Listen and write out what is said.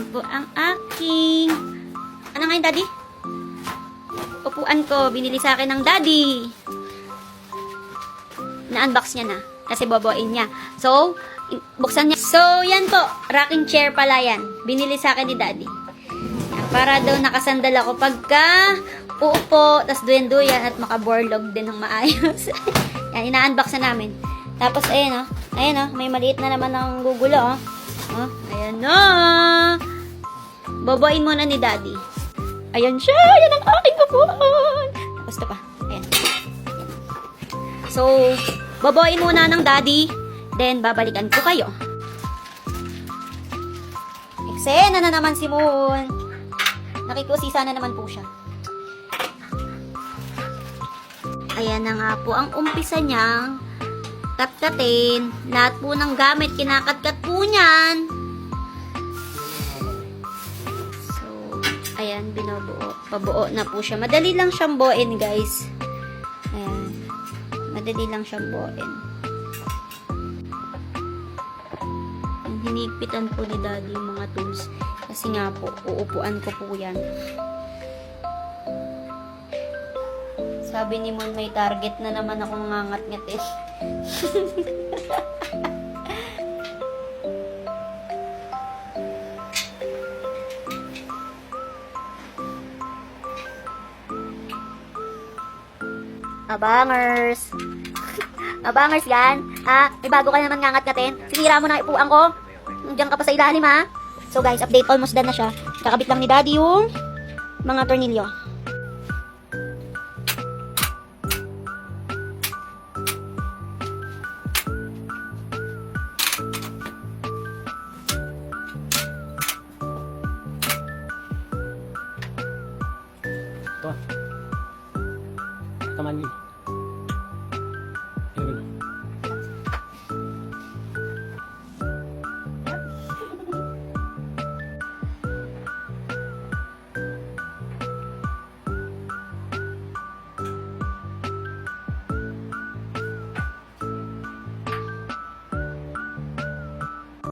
Yan po ang aking... Ano nga yun, Daddy? Upuan ko. Binili sa akin ng Daddy. Na-unbox niya na. Kasi boboin niya. So, buksan niya. So, yan po. Rocking chair pala yan. Binili sa akin ni Daddy. Yan, para daw nakasandal ako pagka uupo, tas duyan-duyan at makaborlog din ng maayos. Yan, ina-unbox na namin. Tapos, ayan o. Ayan o. May maliit na naman ng gugulo o. Oh, ayan na. Boboin muna ni Daddy. Ayan siya. Ayan ang aking upuan. Tapos ito pa. Ayan. So, boboin muna ng Daddy. Then, babalikan ko kayo. Eksena na naman si Moon. Nakikusisa na naman po siya. Ayan na nga po ang umpisa niyang kat-katin. Lahat po ng gamit, kinakat-kat po niyan. So, ayan, binubuo. Pabuo na po siya. Madali lang siyang buuin, guys. Ayan. Madali lang siyang buuin. Hinigpitan po ni Daddy yung mga tools. Kasi nga po, uupuan ko po yan. Sabi ni Mon, may target na naman ako ngangat-ngatin. Abangers! Abangers yan! Ha? May bago ka naman ngangat-ngatin? Sinira mo na ipuan ko? Diyan ka pa sa ilalim, ha? So guys, update, almost done na siya. Kakabit lang ni Daddy yung mga tornilyo. Ito. Taman yun.